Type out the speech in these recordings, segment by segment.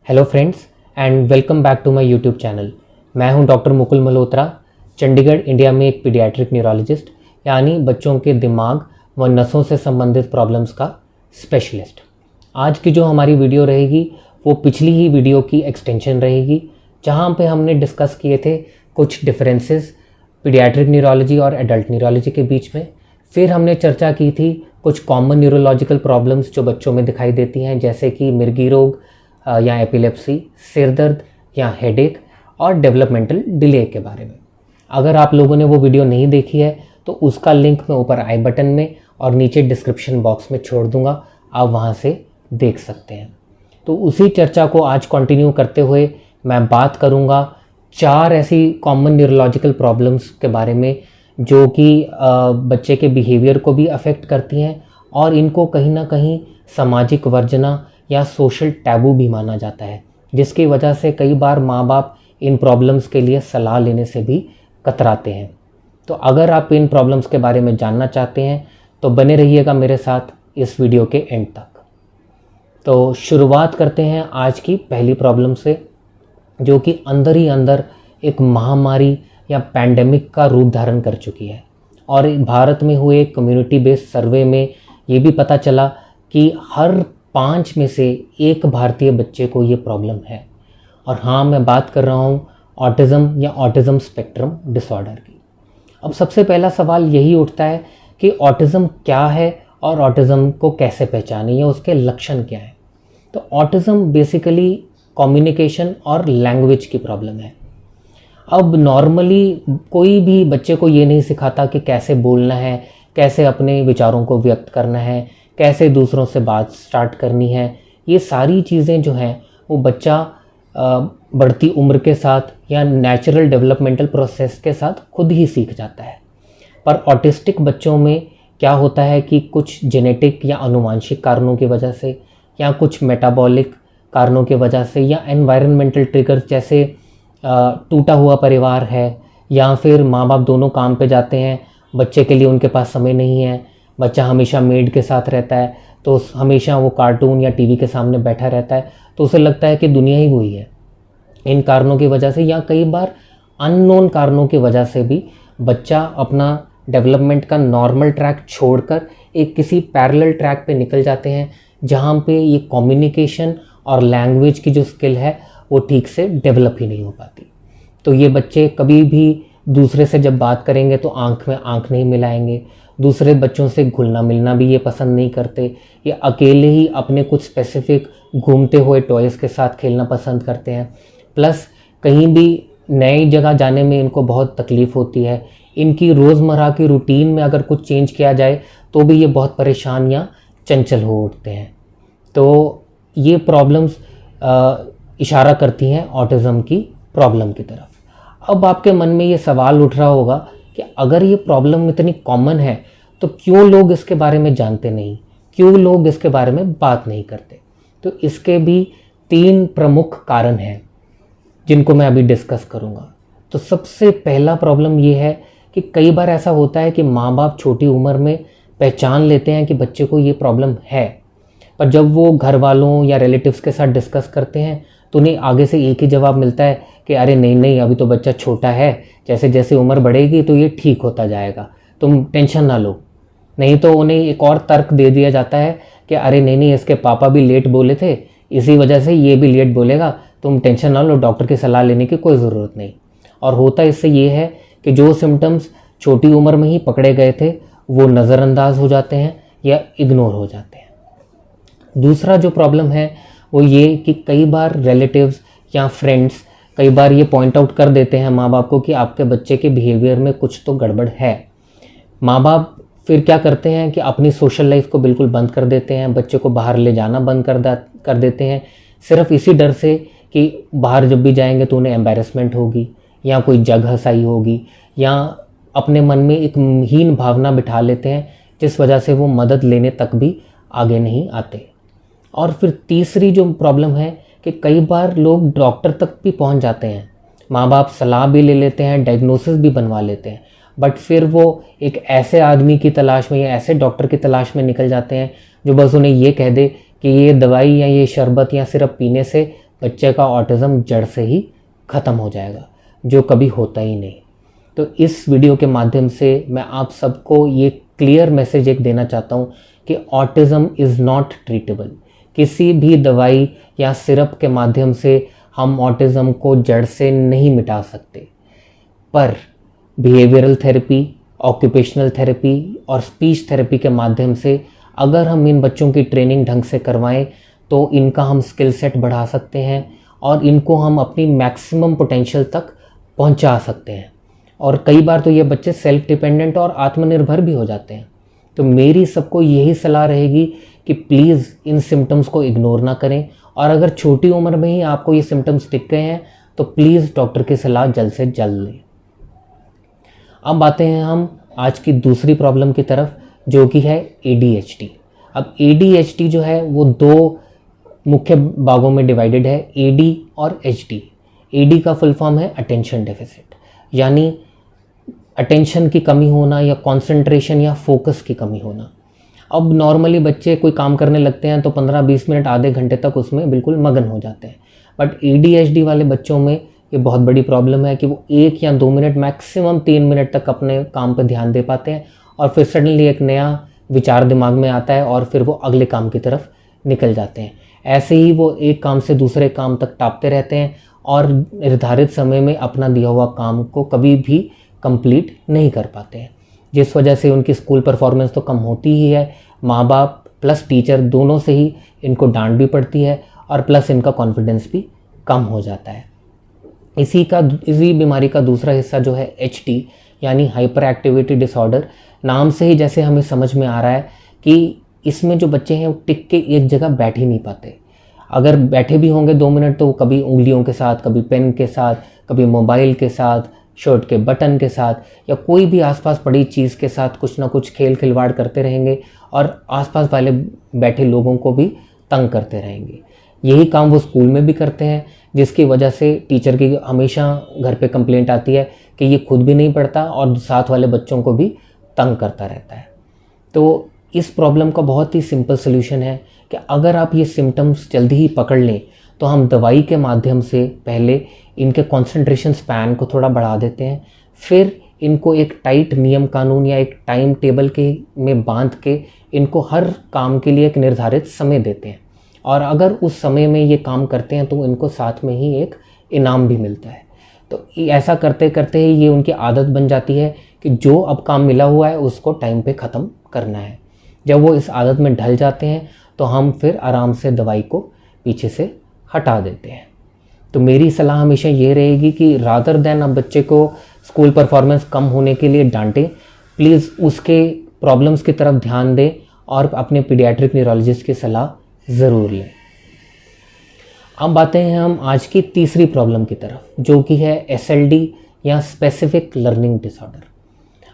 Hello friends and welcome back to my YouTube channel. मैं हूं doctor Mukul Malhotra, Chandigarh India में एक पीडियाट्रिक न्यूरोलॉजिस्ट यानी बच्चों के दिमाग व नसों से संबंधित प्रॉब्लम्स का स्पेशलिस्ट। आज की जो हमारी वीडियो रहेगी वो पिछली ही वीडियो की एक्सटेंशन रहेगी, जहां पे हमने डिस्कस किए थे कुछ डिफरेंसेस पीडियाट्रिक न्यूरोलॉजी और एडल्ट न्यूरोलॉजी के बीच में। फिर हमने चर्चा की थी कुछ कॉमन न्यूरोलॉजिकल प्रॉब्लम्स जो बच्चों में दिखाई देती हैं, जैसे कि मिर्गी रोग या एपिलेप्सी, सिर दर्द या हेडेक और डेवलपमेंटल डिले के बारे में। अगर आप लोगों ने वो वीडियो नहीं देखी है तो उसका लिंक मैं ऊपर आई बटन में और नीचे डिस्क्रिप्शन बॉक्स में छोड़ दूंगा, आप वहाँ से देख सकते हैं। तो उसी चर्चा को आज कंटिन्यू करते हुए मैं बात करूँगा 4 ऐसी कॉमन न्यूरोलॉजिकल प्रॉब्लम्स के बारे में जो कि बच्चे के बिहेवियर को भी अफेक्ट करती हैं और इनको कहीं ना कहीं सामाजिक वर्जना या सोशल टैबू भी माना जाता है, जिसकी वजह से कई बार माँ बाप इन प्रॉब्लम्स के लिए सलाह लेने से भी कतराते हैं। तो अगर आप इन प्रॉब्लम्स के बारे में जानना चाहते हैं तो बने रहिएगा मेरे साथ इस वीडियो के एंड तक। तो शुरुआत करते हैं आज की पहली प्रॉब्लम से, जो कि अंदर ही अंदर एक महामारी या पैंडेमिक का रूप धारण कर चुकी है। और भारत में हुए कम्युनिटी बेस्ड सर्वे में ये भी पता चला कि हर 5 में से 1 भारतीय बच्चे को ये प्रॉब्लम है। और हाँ, मैं बात कर रहा हूँ ऑटिज़म या ऑटिज़म स्पेक्ट्रम डिसऑर्डर की। अब सबसे पहला सवाल यही उठता है कि ऑटिज़म क्या है और ऑटिज़म को कैसे पहचानें या उसके लक्षण क्या हैं। तो ऑटिज़म बेसिकली कम्युनिकेशन और लैंग्वेज की प्रॉब्लम है। अब नॉर्मली कोई भी बच्चे को ये नहीं सिखाता कि कैसे बोलना है, कैसे अपने विचारों को व्यक्त करना है, कैसे दूसरों से बात स्टार्ट करनी है। ये सारी चीज़ें जो हैं वो बच्चा बढ़ती उम्र के साथ या नेचुरल डेवलपमेंटल प्रोसेस के साथ खुद ही सीख जाता है। पर ऑटिस्टिक बच्चों में क्या होता है कि कुछ जेनेटिक या आनुवांशिक कारणों की वजह से या कुछ मेटाबॉलिक कारणों की वजह से या एनवायरनमेंटल ट्रिगर्स, जैसे टूटा हुआ परिवार है या फिर माँ बाप दोनों काम पे जाते हैं, बच्चे के लिए उनके पास समय नहीं है, बच्चा हमेशा मेड के साथ रहता है, तो हमेशा वो कार्टून या टीवी के सामने बैठा रहता है, तो उसे लगता है कि दुनिया ही वही है। इन कारणों की वजह से या कई बार अननोन कारणों की वजह से भी बच्चा अपना डेवलपमेंट का नॉर्मल ट्रैक छोड़कर एक किसी पैरेलल ट्रैक पे निकल जाते हैं, जहाँ पे ये कम्युनिकेशन और लैंग्वेज की जो स्किल है वो ठीक से डेवलप ही नहीं हो पाती। तो ये बच्चे कभी भी दूसरे से जब बात करेंगे तो आंख में आंख नहीं मिलाएंगे, दूसरे बच्चों से घुलना मिलना भी ये पसंद नहीं करते, ये अकेले ही अपने कुछ स्पेसिफिक घूमते हुए टॉयज़ के साथ खेलना पसंद करते हैं। प्लस कहीं भी नई जगह जाने में इनको बहुत तकलीफ़ होती है। इनकी रोज़मर्रा की रूटीन में अगर कुछ चेंज किया जाए तो भी ये बहुत परेशान या चंचल हो उठते हैं। तो ये प्रॉब्लम्स इशारा करती हैं ऑटिज़म की प्रॉब्लम की तरफ। अब आपके मन में ये सवाल उठ रहा होगा कि अगर ये प्रॉब्लम इतनी कॉमन है तो क्यों लोग इसके बारे में जानते नहीं, क्यों लोग इसके बारे में बात नहीं करते। तो इसके भी 3 प्रमुख कारण हैं जिनको मैं अभी डिस्कस करूँगा। तो सबसे पहला प्रॉब्लम ये है कि कई बार ऐसा होता है कि माँ बाप छोटी उम्र में पहचान लेते हैं कि बच्चे को ये प्रॉब्लम है, पर जब वो घर वालों या रिलेटिव्स के साथ डिस्कस करते हैं तो उन्हें आगे से एक ही जवाब मिलता है कि अरे नहीं नहीं, अभी तो बच्चा छोटा है, जैसे जैसे उम्र बढ़ेगी तो ये ठीक होता जाएगा, तुम टेंशन ना लो। नहीं तो उन्हें एक और तर्क दे दिया जाता है कि अरे नहीं नहीं, इसके पापा भी लेट बोले थे, इसी वजह से ये भी लेट बोलेगा, तुम टेंशन ना लो, डॉक्टर की सलाह लेने की कोई ज़रूरत नहीं। और होता इससे ये है कि जो सिम्टम्स छोटी उम्र में ही पकड़े गए थे वो नज़रअंदाज हो जाते हैं या इग्नोर हो जाते हैं। दूसरा जो प्रॉब्लम है वो ये कि कई बार रिलेटिव्स या फ्रेंड्स कई बार ये पॉइंट आउट कर देते हैं माँ बाप को कि आपके बच्चे के बिहेवियर में कुछ तो गड़बड़ है। माँ बाप फिर क्या करते हैं कि अपनी सोशल लाइफ को बिल्कुल बंद कर देते हैं, बच्चे को बाहर ले जाना बंद कर देते हैं, सिर्फ इसी डर से कि बाहर जब भी जाएंगे तो उन्हें एम्बैरेसमेंट होगी या कोई जग हंसाई होगी, या अपने मन में एक हीन भावना बिठा लेते हैं जिस वजह से वो मदद लेने तक भी आगे नहीं आते। और फिर तीसरी जो प्रॉब्लम है कि कई बार लोग डॉक्टर तक भी पहुंच जाते हैं, माँ बाप सलाह भी ले लेते हैं, डायग्नोसिस भी बनवा लेते हैं, बट फिर वो एक ऐसे आदमी की तलाश में या ऐसे डॉक्टर की तलाश में निकल जाते हैं जो बस उन्हें ये कह दे कि ये दवाई या ये शरबत या सिरप पीने से बच्चे का ऑटिज़म जड़ से ही ख़त्म हो जाएगा, जो कभी होता ही नहीं। तो इस वीडियो के माध्यम से मैं आप सबको ये क्लियर मैसेज एक देना चाहता हूँ कि ऑटिज़म इज़ नॉट ट्रीटेबल। किसी भी दवाई या सिरप के माध्यम से हम ऑटिज़म को जड़ से नहीं मिटा सकते, पर बिहेवियरल थेरेपी, ऑक्यूपेशनल थेरेपी और स्पीच थेरेपी के माध्यम से अगर हम इन बच्चों की ट्रेनिंग ढंग से करवाएं तो इनका हम स्किल सेट बढ़ा सकते हैं और इनको हम अपनी मैक्सिमम पोटेंशियल तक पहुंचा सकते हैं। और कई बार तो ये बच्चे सेल्फ डिपेंडेंट और आत्मनिर्भर भी हो जाते हैं। तो मेरी सबको यही सलाह रहेगी कि प्लीज़ इन सिम्टम्स को इग्नोर ना करें, और अगर छोटी उम्र में ही आपको ये सिम्टम्स दिख गए हैं तो प्लीज़ डॉक्टर की सलाह जल्द से जल्द लें। अब आते हैं हम आज की दूसरी प्रॉब्लम की तरफ, जो कि है ADHD। अब ADHD जो है वो दो मुख्य भागों में डिवाइडेड है, AD और HD। AD का फुल फॉर्म है अटेंशन डेफिसिट, यानी अटेंशन की कमी होना या कंसंट्रेशन या फोकस की कमी होना। अब नॉर्मली बच्चे कोई काम करने लगते हैं तो 15-20 मिनट आधे घंटे तक उसमें बिल्कुल मगन हो जाते हैं, बट ADHD वाले बच्चों में ये बहुत बड़ी प्रॉब्लम है कि वो 1 या 2 मिनट मैक्सिमम 3 मिनट तक अपने काम पर ध्यान दे पाते हैं और फिर सडनली एक नया विचार दिमाग में आता है और फिर वो अगले काम की तरफ निकल जाते हैं। ऐसे ही वो एक काम से दूसरे काम तक टापते रहते हैं और निर्धारित समय में अपना दिया हुआ काम को कभी भी कंप्लीट नहीं कर पाते हैं, जिस वजह से उनकी स्कूल परफॉर्मेंस तो कम होती ही है। माँ बाप प्लस टीचर दोनों से ही इनको डांट भी पड़ती है और प्लस इनका कॉन्फिडेंस भी कम हो जाता है। इसी बीमारी का दूसरा हिस्सा जो है HD यानी हाइपर एक्टिविटी डिसऑर्डर, नाम से ही जैसे हमें समझ में आ रहा है कि इसमें जो बच्चे हैं वो टिक के एक जगह बैठ ही नहीं पाते। अगर बैठे भी होंगे 2 मिनट तो कभी उंगलियों के साथ, कभी पेन के साथ, कभी मोबाइल के साथ, शर्ट के बटन के साथ या कोई भी आसपास पड़ी चीज़ के साथ कुछ ना कुछ खेल खिलवाड़ करते रहेंगे और आसपास वाले बैठे लोगों को भी तंग करते रहेंगे। यही काम वो स्कूल में भी करते हैं, जिसकी वजह से टीचर की हमेशा घर पे कंप्लेंट आती है कि ये खुद भी नहीं पढ़ता और साथ वाले बच्चों को भी तंग करता रहता है। तो इस प्रॉब्लम का बहुत ही सिंपल सोल्यूशन है कि अगर आप ये सिम्टम्स जल्दी ही पकड़ लें तो हम दवाई के माध्यम से पहले इनके कंसंट्रेशन स्पैन को थोड़ा बढ़ा देते हैं, फिर इनको एक टाइट नियम कानून या एक टाइम टेबल के में बांध के इनको हर काम के लिए एक निर्धारित समय देते हैं, और अगर उस समय में ये काम करते हैं तो इनको साथ में ही एक इनाम भी मिलता है। तो ऐसा करते करते ही ये उनकी आदत बन जाती है कि जो अब काम मिला हुआ है उसको टाइम पे ख़त्म करना है। जब वो इस आदत में ढल जाते हैं तो हम फिर आराम से दवाई को पीछे से हटा देते हैं। तो मेरी सलाह हमेशा ये रहेगी कि रादर देन अब बच्चे को स्कूल परफॉर्मेंस कम होने के लिए डांटें, प्लीज़ उसके प्रॉब्लम्स की तरफ ध्यान दें और अपने पीडियाट्रिक न्यूरोलॉजिस्ट की सलाह ज़रूर लें। अब आते हैं हम आज की तीसरी प्रॉब्लम की तरफ, जो कि है SLD या स्पेसिफिक लर्निंग डिसऑर्डर।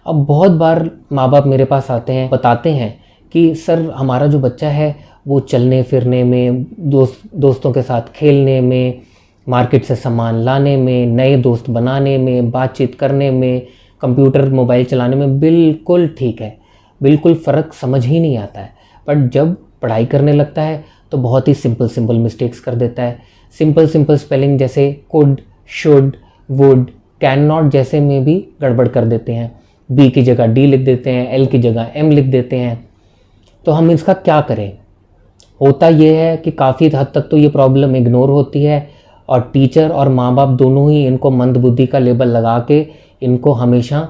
अब बहुत बार माँ बाप मेरे पास आते हैं, बताते हैं कि सर हमारा जो बच्चा है वो चलने फिरने में, दोस्तों के साथ खेलने में, मार्केट से सामान लाने में, नए दोस्त बनाने में, बातचीत करने में, कंप्यूटर मोबाइल चलाने में बिल्कुल ठीक है, बिल्कुल फ़र्क समझ ही नहीं आता है, बट जब पढ़ाई करने लगता है तो बहुत ही सिंपल मिस्टेक्स कर देता है। सिंपल स्पेलिंग जैसे could, should, would, can not जैसे में भी गड़बड़ कर देते हैं। B की जगह D लिख देते हैं, L की जगह M लिख देते हैं। तो हम इसका क्या करें? होता ये है कि काफ़ी हद तक तो ये प्रॉब्लम इग्नोर होती है और टीचर और माँ बाप दोनों ही इनको मंदबुद्धि का लेबल लगा के इनको हमेशा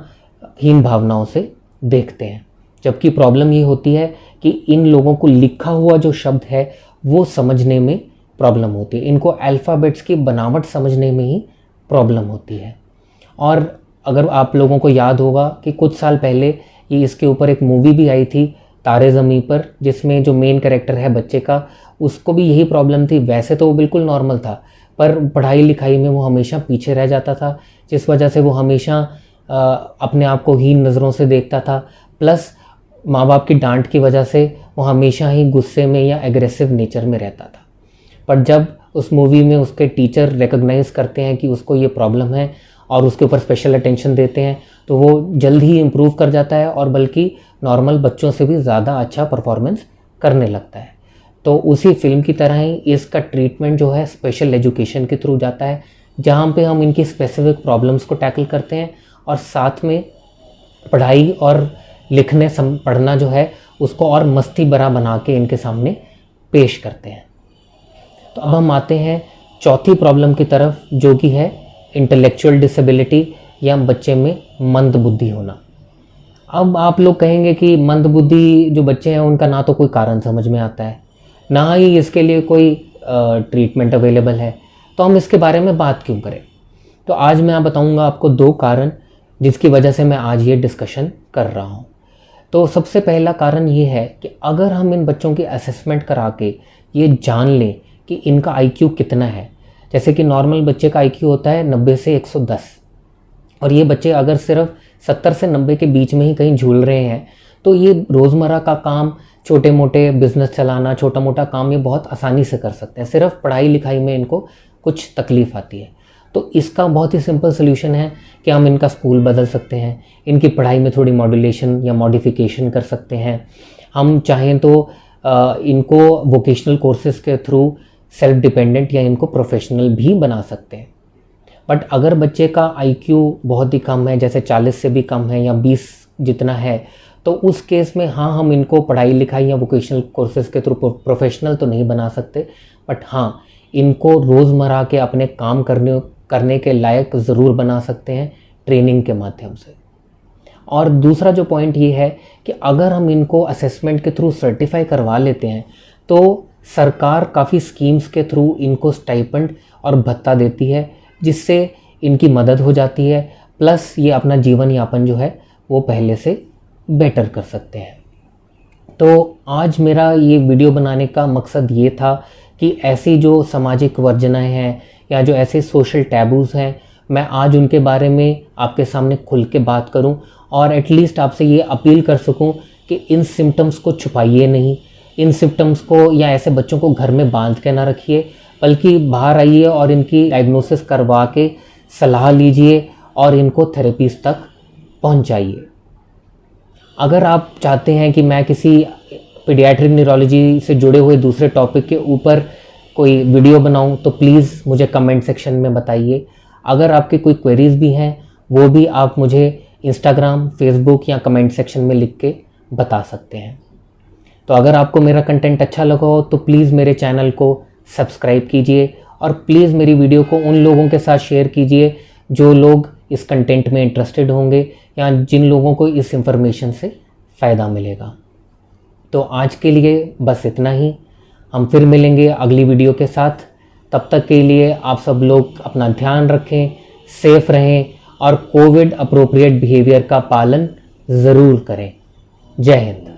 हीन भावनाओं से देखते हैं, जबकि प्रॉब्लम ये होती है कि इन लोगों को लिखा हुआ जो शब्द है वो समझने में प्रॉब्लम होती है, इनको अल्फ़ाबेट्स की बनावट समझने में ही प्रॉब्लम होती है। और अगर आप लोगों को याद होगा कि कुछ साल पहले ये इसके ऊपर एक मूवी भी आई थी तारे ज़मीं पर, जिसमें जो मेन कैरेक्टर है बच्चे का, उसको भी यही प्रॉब्लम थी। वैसे तो वो बिल्कुल नॉर्मल था, पर पढ़ाई लिखाई में वो हमेशा पीछे रह जाता था, जिस वजह से वो हमेशा अपने आप को हीन नज़रों से देखता था। प्लस माँ बाप की डांट की वजह से वो हमेशा ही गुस्से में या एग्रेसिव नेचर में रहता था। पर जब उस मूवी में उसके टीचर रिकॉग्नाइज़ करते हैं कि उसको ये प्रॉब्लम है और उसके ऊपर स्पेशल अटेंशन देते हैं, तो वो जल्द ही इम्प्रूव कर जाता है और बल्कि नॉर्मल बच्चों से भी ज़्यादा अच्छा परफॉर्मेंस करने लगता है। तो उसी फिल्म की तरह ही इसका ट्रीटमेंट जो है स्पेशल एजुकेशन के थ्रू जाता है, जहाँ पे हम इनकी स्पेसिफिक प्रॉब्लम्स को टैकल करते हैं और साथ में पढ़ाई और लिखने पढ़ना जो है उसको और मस्ती भरा बना के इनके सामने पेश करते हैं। तो अब हम आते हैं चौथी प्रॉब्लम की तरफ, जो कि है इंटेलेक्चुअल डिसेबिलिटी या बच्चे में मंद बुद्धि होना। अब आप लोग कहेंगे कि मंद बुद्धि जो बच्चे हैं उनका ना तो कोई कारण समझ में आता है, ना ही इसके लिए कोई ट्रीटमेंट अवेलेबल है, तो हम इसके बारे में बात क्यों करें। तो आज मैं बताऊंगा आपको 2 कारण जिसकी वजह से मैं आज ये डिस्कशन कर रहा हूँ। तो सबसे पहला कारण ये है कि अगर हम इन बच्चों की असेसमेंट करा के ये जान लें कि इनका IQ कितना है, जैसे कि नॉर्मल बच्चे का IQ होता है 90 से 110, और ये बच्चे अगर सिर्फ 70 से 90 के बीच में ही कहीं झूल रहे हैं, तो ये रोज़मर्रा का काम, छोटे मोटे बिजनेस चलाना, छोटा मोटा काम ये बहुत आसानी से कर सकते हैं। सिर्फ पढ़ाई लिखाई में इनको कुछ तकलीफ़ आती है। तो इसका बहुत ही सिंपल सोल्यूशन है कि हम इनका स्कूल बदल सकते हैं, इनकी पढ़ाई में थोड़ी मॉड्यूलेशन या मॉडिफिकेशन कर सकते हैं। हम चाहें तो इनको वोकेशनल कोर्सेज़ के थ्रू सेल्फ डिपेंडेंट या इनको प्रोफेशनल भी बना सकते हैं। बट अगर बच्चे का IQ बहुत ही कम है, जैसे 40 से भी कम है या 20 जितना है, तो उस केस में हाँ, हम इनको पढ़ाई लिखाई या वोकेशनल कोर्सेज़ के थ्रू प्रोफेशनल तो नहीं बना सकते, बट हाँ, इनको रोज़मर्रा के अपने काम करने के लायक ज़रूर बना सकते हैं ट्रेनिंग के माध्यम से। और दूसरा जो पॉइंट ये है कि अगर हम इनको असेसमेंट के थ्रू सर्टिफाई करवा लेते हैं, तो सरकार काफ़ी स्कीम्स के थ्रू इनको स्टाइपेंड और भत्ता देती है, जिससे इनकी मदद हो जाती है, प्लस ये अपना जीवन यापन जो है वो पहले से बेटर कर सकते हैं। तो आज मेरा ये वीडियो बनाने का मकसद ये था कि ऐसी जो सामाजिक वर्जनाएं हैं या जो ऐसे सोशल टैबूज़ हैं, मैं आज उनके बारे में आपके सामने खुल के बात करूं और एटलीस्ट आपसे ये अपील कर सकूं कि इन सिम्टम्स को छुपाइए नहीं, इन सिम्टम्स को या ऐसे बच्चों को घर में बांध के ना रखिए, बल्कि बाहर आइए और इनकी डायग्नोसिस करवा के सलाह लीजिए और इनको थेरेपीज तक पहुंचाइए। अगर आप चाहते हैं कि मैं किसी पीडियाट्रिक न्यूरोलॉजी से जुड़े हुए दूसरे टॉपिक के ऊपर कोई वीडियो बनाऊं, तो प्लीज़ मुझे कमेंट सेक्शन में बताइए। अगर आपके कोई क्वेरीज़ भी हैं, वो भी आप मुझे इंस्टाग्राम, फेसबुक या कमेंट सेक्शन में लिख के बता सकते हैं। तो अगर आपको मेरा कंटेंट अच्छा लगा हो तो प्लीज़ मेरे चैनल को सब्सक्राइब कीजिए और प्लीज़ मेरी वीडियो को उन लोगों के साथ शेयर कीजिए जो लोग इस कंटेंट में इंटरेस्टेड होंगे या जिन लोगों को इस इंफॉर्मेशन से फ़ायदा मिलेगा। तो आज के लिए बस इतना ही। हम फिर मिलेंगे अगली वीडियो के साथ। तब तक के लिए आप सब लोग अपना ध्यान रखें, सेफ रहें और कोविड अप्रोप्रिएट बिहेवियर का पालन ज़रूर करें। जय हिंद।